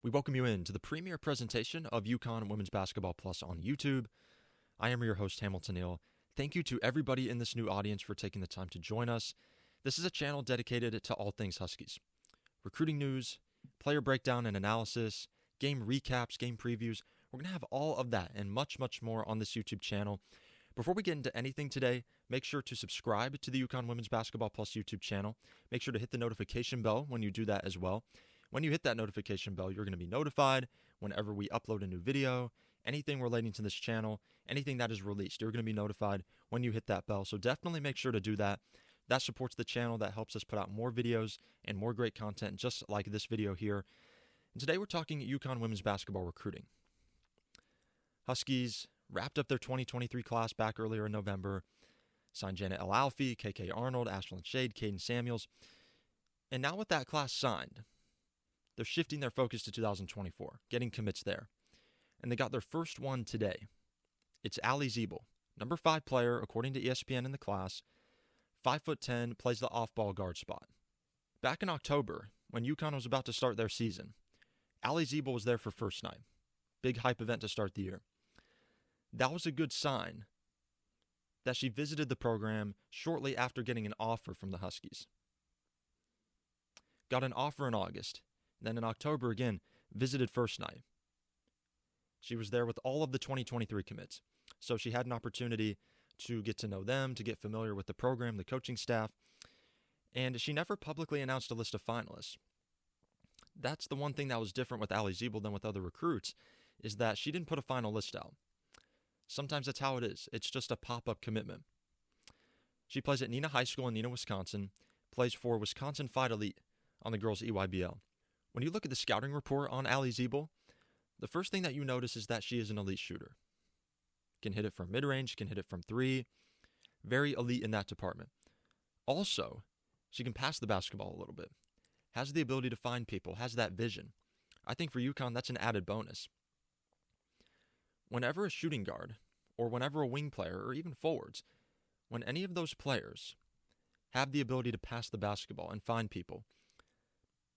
We welcome you in to the premiere presentation of UConn Women's Basketball Plus on YouTube. I am your host, Hamilton Neal. Thank you to everybody in this new audience for taking the time to join us. This is a channel dedicated to all things Huskies. Recruiting news, player breakdown and analysis, game recaps, game previews. We're going to have all of that and much, much more on this YouTube channel. Before we get into anything today, make sure to subscribe to the UConn Women's Basketball Plus YouTube channel. Make sure to hit the notification bell when you do that as well. When you hit that notification bell, you're going to be notified whenever we upload a new video, anything relating to this channel, anything that is released. You're going to be notified when you hit that bell. So definitely make sure to do that. That supports the channel. That helps us put out more videos and more great content just like this video here. And today we're talking UConn women's basketball recruiting. Huskies wrapped up their 2023 class back earlier in November. Signed Janet Alalfi, KK Arnold, Ashlyn Shade, Caden Samuels. And now with that class signed, they're shifting their focus to 2024, getting commits there. And they got their first one today. It's Allie Ziebell, number 5 player according to ESPN in the class, 5'10", plays the off-ball guard spot. Back in October, when UConn was about to start their season, Allie Ziebell was there for first night. Big hype event to start the year. That was a good sign that she visited the program shortly after getting an offer from the Huskies. Got an offer in August. Then in October again, visited first night. She was there with all of the 2023 commits. So she had an opportunity to get to know them, to get familiar with the program, the coaching staff. And she never publicly announced a list of finalists. That's the one thing that was different with Allie Ziebell than with other recruits, is that she didn't put a final list out. Sometimes that's how it is. It's just a pop-up commitment. She plays at Neenah High School in Neenah, Wisconsin, plays for Wisconsin Fight Elite on the girls' EYBL. When you look at the scouting report on Allie Ziebell, the first thing that you notice is that she is an elite shooter. Can hit it from midrange, can hit it from 3. Very elite in that department. Also, she can pass the basketball a little bit. Has the ability to find people, has that vision. I think for UConn, that's an added bonus. Whenever a shooting guard, or whenever a wing player, or even forwards, when any of those players have the ability to pass the basketball and find people,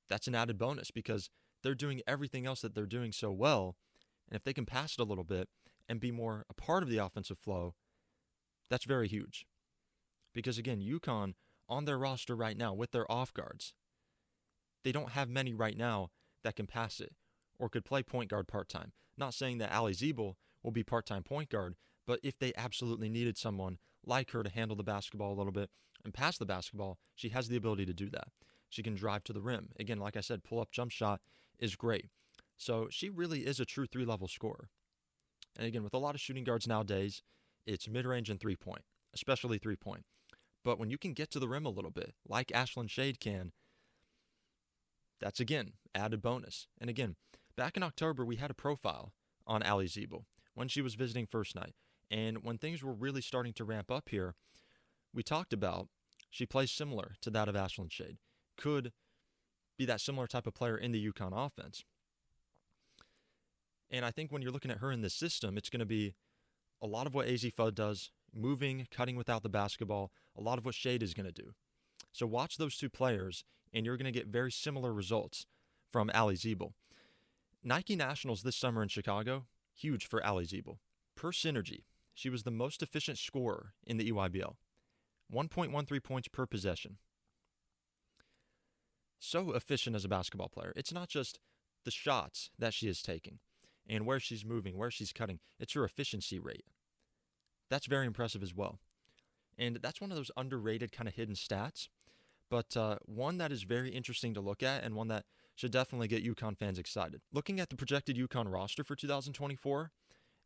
that's an added bonus because they're doing everything else that they're doing so well. And if they can pass it a little bit and be more a part of the offensive flow, that's very huge. Because again, UConn on their roster right now with their off guards, they don't have many right now that can pass it or could play point guard part-time. Not saying that Allie Ziebell will be part-time point guard, but if they absolutely needed someone like her to handle the basketball a little bit and pass the basketball, she has the ability to do that. She can drive to the rim. Again, like I said, pull-up jump shot is great. So she really is a true 3-level scorer. And again, with a lot of shooting guards nowadays, it's mid-range and 3-point, especially 3-point. But when you can get to the rim a little bit, like Ashlyn Shade can, that's, again, added bonus. And again, back in October, we had a profile on Allie Ziebell when she was visiting first night. And when things were really starting to ramp up here, we talked about she plays similar to that of Ashlyn Shade. Could be that similar type of player in the UConn offense. And I think when you're looking at her in this system, it's going to be a lot of what AZ Fudd does, moving, cutting without the basketball, a lot of what Shade is going to do. So watch those two players, and you're going to get very similar results from Allie Ziebell. Nike Nationals this summer in Chicago, huge for Allie Ziebell. Per synergy, she was the most efficient scorer in the EYBL. 1.13 points per possession. So efficient as a basketball player. It's not just the shots that she is taking and where she's moving, where she's cutting. It's her efficiency rate. That's very impressive as well. And that's one of those underrated kind of hidden stats, but one that is very interesting to look at and one that should definitely get UConn fans excited. Looking at the projected UConn roster for 2024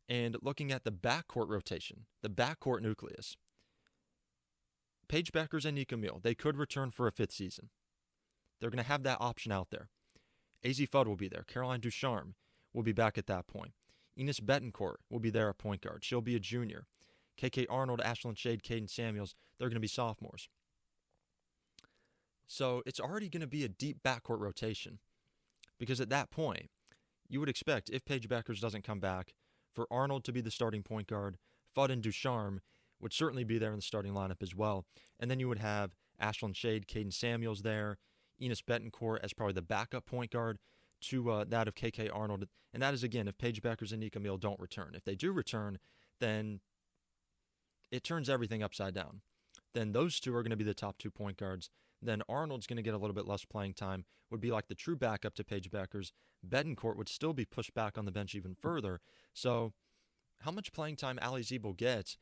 and looking at the backcourt rotation, the backcourt nucleus, Paige Bueckers and Nika Meal, they could return for a 5th season. They're going to have that option out there. AZ Fudd will be there. Caroline Ducharme will be back at that point. Enos Betancourt will be there at point guard. She'll be a junior. KK Arnold, Ashlyn Shade, Caden Samuels, they're going to be sophomores. So it's already going to be a deep backcourt rotation because at that point, you would expect, if Paige Bueckers doesn't come back, for Arnold to be the starting point guard. Fudd and Ducharme would certainly be there in the starting lineup as well. And then you would have Ashlyn Shade, Caden Samuels there, Enos Betancourt as probably the backup point guard. to that of KK Arnold, and that is, again, if Paige Bueckers and Nika Meal don't return. If they do return, then it turns everything upside down. Then those two are going to be the top 2 point guards. Then Arnold's going to get a little bit less playing time, would be like the true backup to Paige Bueckers. Betancourt would still be pushed back on the bench even further. So how much playing time Allie Ziebell gets,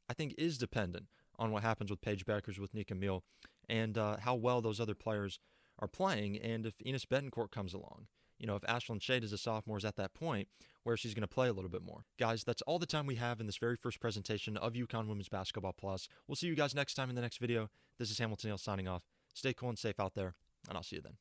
I think, is dependent on what happens with Paige Bueckers, with Nika Meal, and how well those other players are playing, and if Enes Betancourt comes along. If Ashlyn Shade is a sophomore, is at that point where she's going to play a little bit more. Guys, that's all the time we have in this very first presentation of UConn Women's Basketball Plus. We'll see you guys next time in the next video. This is Hamilton Hill signing off. Stay cool and safe out there, and I'll see you then.